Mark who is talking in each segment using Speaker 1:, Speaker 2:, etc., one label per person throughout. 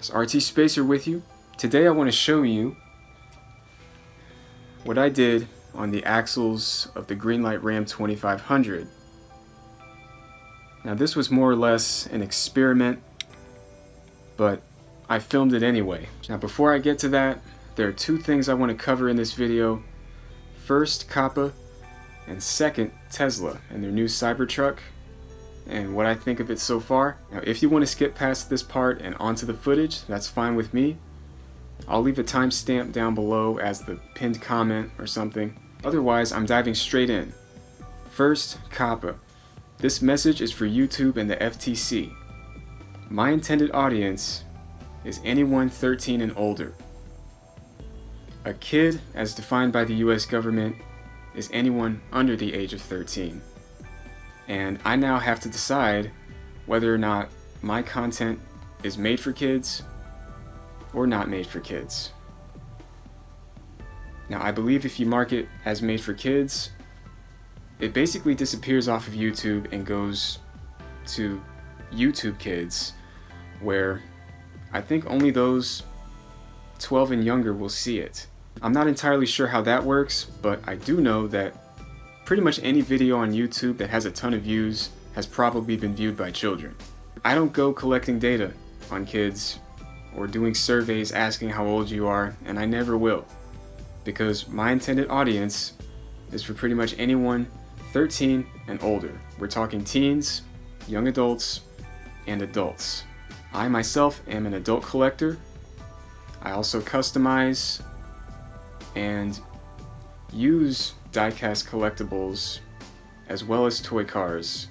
Speaker 1: It's RT Spacer with you. Today I want to show you what I did on the axles of the Greenlight Ram 2500. Now this was more or less an experiment, but I filmed it anyway. Now before I get to that, there are two things I want to cover in this video. First, COPPA, and second, Tesla and their new Cybertruck and what I think of it so far. Now if you want to skip past this part and onto the footage, that's fine with me. I'll leave a timestamp down below as the pinned comment or something. Otherwise, I'm diving straight in. First, COPPA. This message is for YouTube and the FTC. My intended audience is anyone 13 and older. A kid, as defined by the US government, is anyone under the age of 13. And I now have to decide whether or not my content is made for kids or not made for kids. Now I believe if you mark it as made for kids, it basically disappears off of YouTube and goes to YouTube Kids, where I think only those 12 and younger will see it. I'm not entirely sure how that works, but I do know that pretty much any video on YouTube that has a ton of views has probably been viewed by children. I don't go collecting data on kids or doing surveys asking how old you are, and I never will, because my intended audience is for pretty much anyone 13 and older. We're talking teens, young adults, and adults. I myself am an adult collector. I also customize and use die-cast collectibles as well as toy cars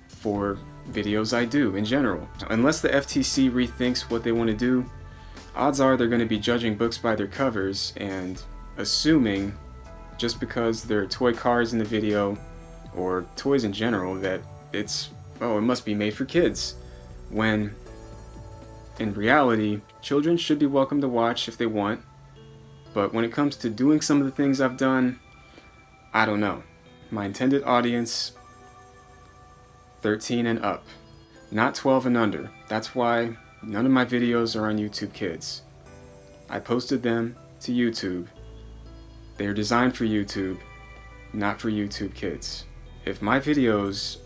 Speaker 1: for videos I do in general. Unless the FTC rethinks what they want to do, odds are they're going to be judging books by their covers and assuming just because there are toy cars in the video or toys in general that it must be made for kids, when in reality children should be welcome to watch if they want. But when it comes to doing some of the things I've done, I don't know. My intended audience, 13 and up, not 12 and under. That's why none of my videos are on YouTube Kids. I posted them to YouTube. They are designed for YouTube, not for YouTube Kids. If my videos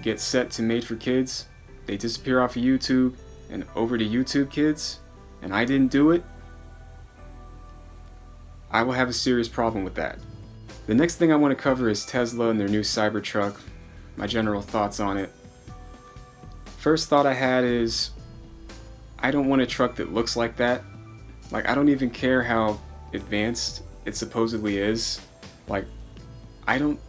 Speaker 1: get set to made for kids, they disappear off of YouTube and over to YouTube Kids, and I didn't do it, I will have a serious problem with that. The next thing I want to cover is Tesla and their new Cybertruck, my general thoughts on it. First thought I had is, I don't want a truck that looks like that. Like, I don't even care how advanced it supposedly is. Like, I don't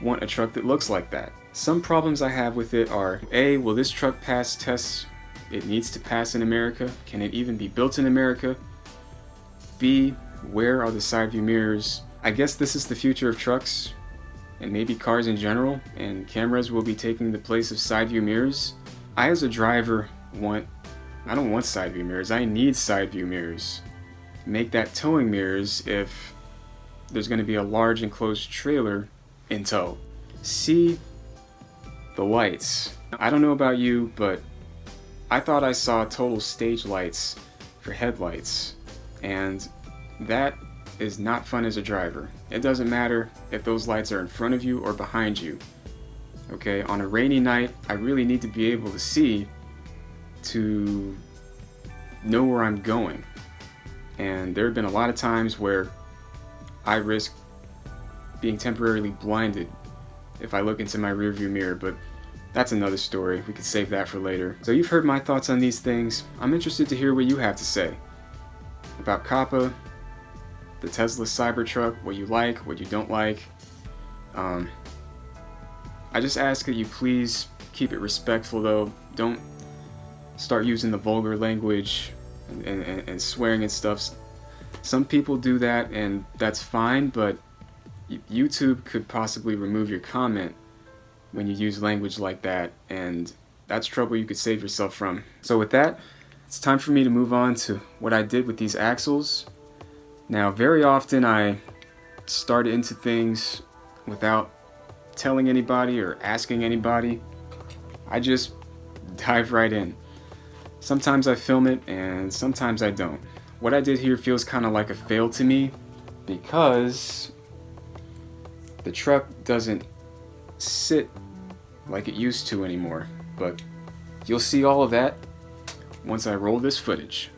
Speaker 1: want a truck that looks like that. Some problems I have with it are, A, will this truck pass tests it needs to pass in America? Can it even be built in America? B, where are the side view mirrors? I guess this is the future of trucks and maybe cars in general, and cameras will be taking the place of side view mirrors. I as a driver I don't want side view mirrors, I need side view mirrors. Make that towing mirrors if there's going to be a large enclosed trailer in tow. C, the lights. I don't know about you, but I thought I saw total stage lights for headlights, and that is not fun as a driver. It doesn't matter if those lights are in front of you or behind you. Okay, on a rainy night, I really need to be able to see to know where I'm going. And there have been a lot of times where I risk being temporarily blinded if I look into my rearview mirror, but that's another story. We could save that for later. So you've heard my thoughts on these things. I'm interested to hear what you have to say about COPPA, the Tesla Cybertruck, what you like, what you don't like. I just ask that you please keep it respectful though. Don't start using the vulgar language and swearing and stuff. Some people do that and that's fine, but YouTube could possibly remove your comment when you use language like that, and that's trouble you could save yourself from. So with that, it's time for me to move on to what I did with these axles. Now, very often I start into things without telling anybody or asking anybody. I just dive right in. Sometimes I film it and sometimes I don't. What I did here feels kind of like a fail to me because the truck doesn't sit like it used to anymore, but you'll see all of that once I roll this footage.